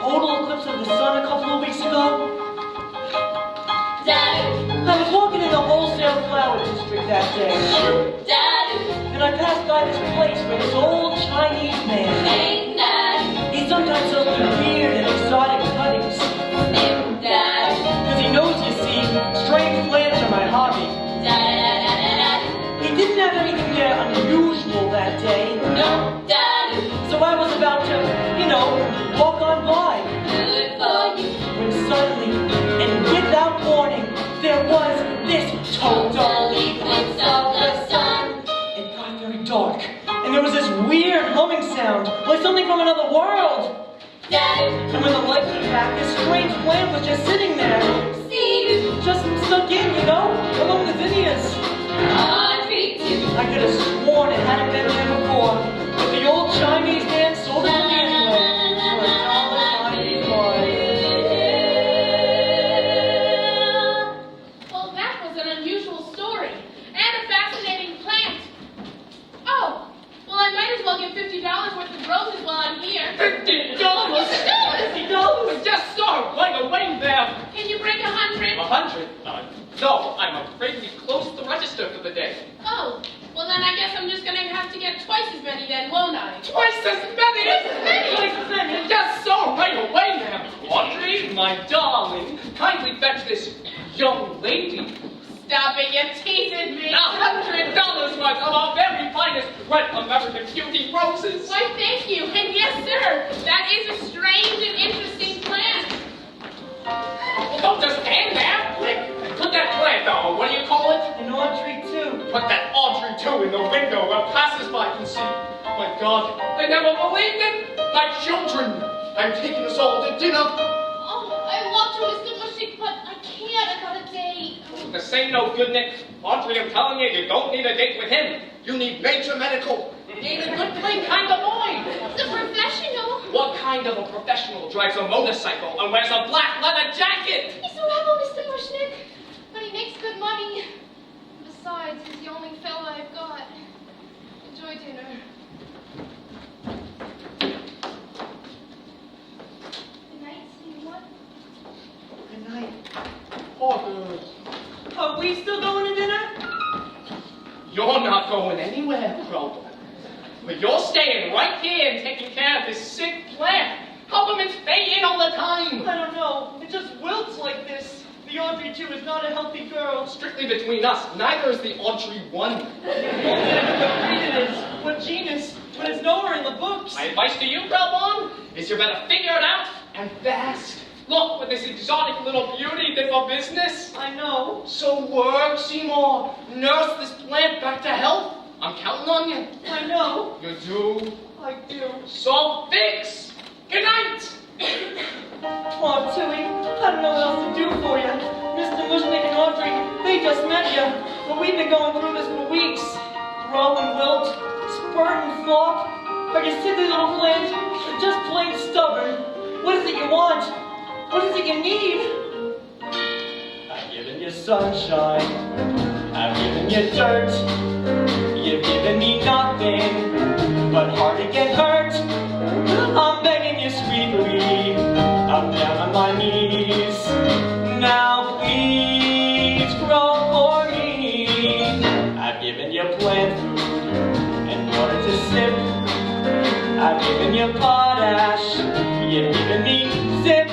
total eclipse of the sun a couple of weeks ago? Daddy. I was walking in the wholesale flower district that day. Daddy. And I passed by this place where this old Chinese man, Hey, Daddy. he sometimes sells me weird and exotic cuttings. Hey, Daddy. Because he knows, you see, strange plants are my hobby. Daddy. He didn't have anything there unusual that day. No, Daddy. So I was about to, walk on by. Good for you. When suddenly, and without warning, there was this total eclipse of the sun. It got very dark, and there was this weird humming sound, like something from another world. Daddy. And when the light came back, this strange plant was just sitting there, See you. just stuck in, along the zinnias. I treat you. I could have sworn it hadn't been there before, but the old Chinese man sold it to me anyway. For $1.95. Well, that was an unusual story. And a fascinating plant. Oh, well, I might as well get $50 worth of roses while I'm here. $50? $50? Yes, sir, right away there. Can you break 100? 100? No, I'm afraid we closed the register for the day. Oh, well then I guess I'm just gonna have to get twice as many then, won't I? Twice as many? Twice as many? Yes, sir, right away there. Audrey, my darling, kindly fetch this young lady Stop it, you're teasing me. $100 worth of our very finest red American beauty roses. Why, thank you. And yes, sir, that is a strange and interesting plant. Well, don't just stand there. Quick, put that plant on. What do you call it? An Audrey, too. Put that Audrey, too, in the window where passers-by can see. My God, I never believed it. My children, I'm taking us all to dinner. Oh, I love to, Mr. Mushik, but I can't. I got a date. This ain't no good, Nick. Audrey, I'm telling you, you don't need a date with him. You need major medical. You need a good clean kind of boy. The professional. What kind of a professional drives a motorcycle and wears a black leather jacket? He's a rebel, Mr. Mushnik, but he makes good money. Besides, he's the only fella I've got. Enjoy dinner. Good night, Seymour. Good night. Oh, Are we still going to dinner? you're not going anywhere, Crowbar. But you're staying right here and taking care of this sick plant. Compliments fade in all the time. I don't know. It just wilts like this. The Audrey 2 is not a healthy girl. Strictly between us, neither is the Audrey 1. What breed it is, what genus, but it's nowhere in the books. My advice to you, Crowbar, is you better figure it out and fast. Look, with this exotic little beauty, they're for business. I know. So work, Seymour. Nurse this plant back to health. I'm counting on you. I know. You do. I do. So fix. Good night. Oh, Tui, I don't know what else to do for you. Mr. Mushnik and Audrey, they just met you, but we've been going through this for weeks. Grow and wilt, spurt and flop. Are you silly little plants? Or just plain stubborn? What is it you want? What is it you need? I've given you sunshine. I've given you dirt. You've given me nothing but heartache and hurt. I'm begging you sweetly. I'm down on my knees. Now please grow for me. I've given you plant food and water to sip. I've given you potash. You've given me zip.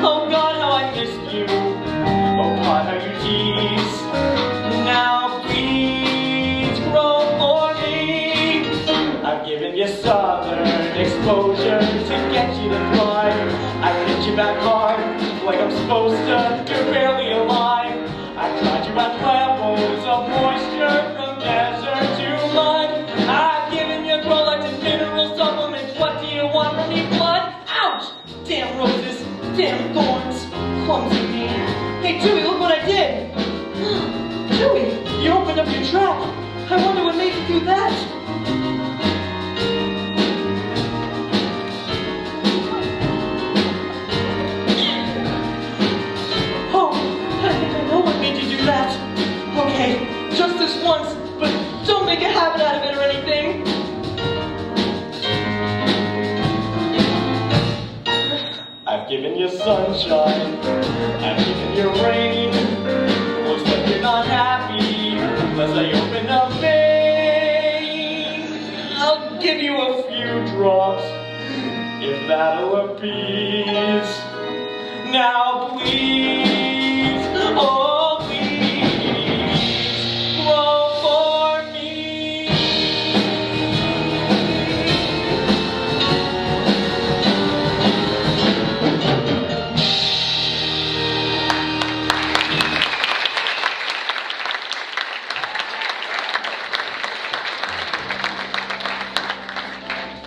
Oh God, how I missed you. Oh God, how you tease. Now please grow for me. I've given you southern exposure to get you to thrive. I hit you back hard like I'm supposed to. You're barely alive. I tried you at levels of moisture from desert to mud. I've given you growth and mineral supplements. What do you want from me, blood? Ouch! Damn roses, damn thorns, clumsy me. Hey, Dewey, look what I did. Dewey, you opened up your trap. I wonder what made you do that. Oh, I think I know what made you do that. Okay, just this once, but don't make a habit out of it or anything. in your sunshine, I'm in your rain. Looks like you're not happy unless I open a vein. I'll give you a few drops if that'll appease. Now please, oh please, grow for me.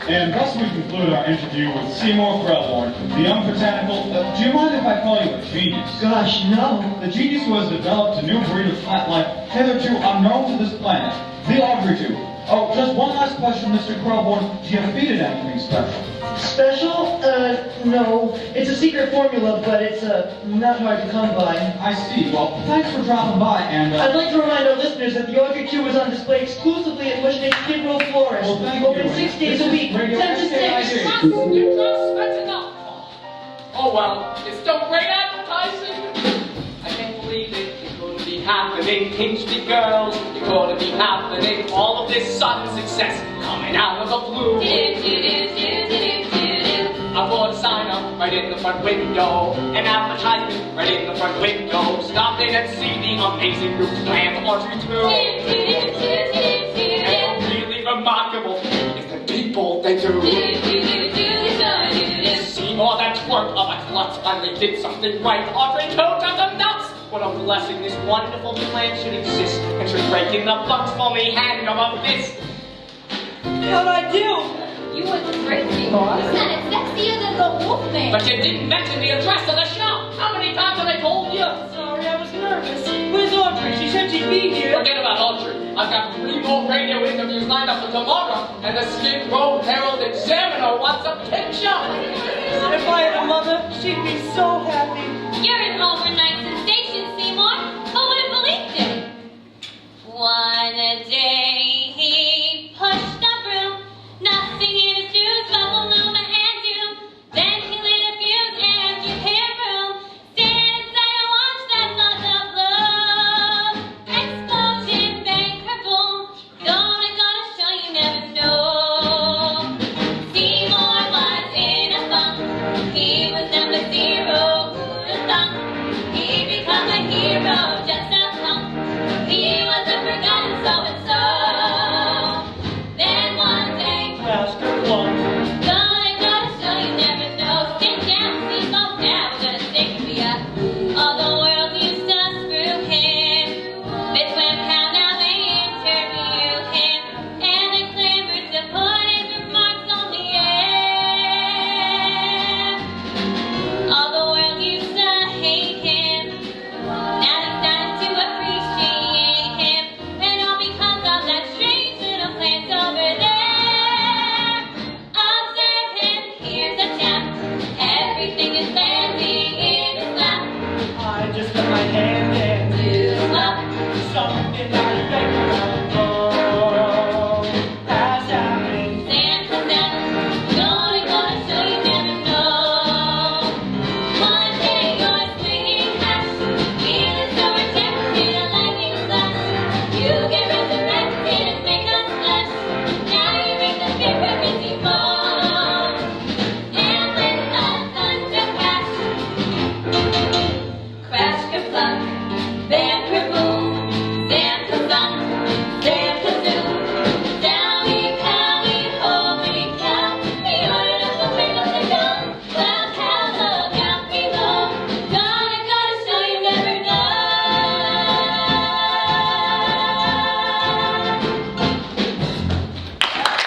And thus we conclude our interview with Seymour Krelborn, the young botanical... do you mind if I call you a genius? Gosh, no. The genius who has developed a new breed of plant life hitherto unknown to this planet, the Audrey tube. Oh, just one last question, Mr. Krelborn. Do you feed it anything special? Special? No. It's a secret formula, but it's not hard to come by. I see. Well, thanks for dropping by, and... I'd like to remind our listeners that the Audrey Tube is on display exclusively at Bushnick's Skid Row Florist. Well, thank Open you. 6 days a This is week, 10 Radio to SAID. 6. That's enough. Oh well, it's still great advertising. I can't believe it. It's going to be happening, Kingsby girls. It's going to be happening. All of this sudden success coming out of the blue. I bought a sign up right in the front window, an advertisement right in the front window. Stop in and see the amazing new plant Audrey tube. And what's really remarkable is the people they do. Seymour, that twerp of a klutz, finally did something right. Audrey tube does them nuts. What a blessing this wonderful plant should exist and should break in the bucks for me hand over fist. How'd I do? You were great, Seymour. You sounded sexier than the Wolfman. But you didn't mention the address of the shop. How many times have I told you? Sorry, I was nervous. Where's Audrey? She said she'd be here. Forget about Audrey. I've got 3 more radio interviews lined up for tomorrow, and the Skid Row Herald Examiner wants a picture. If I had a mother, she'd be so happy.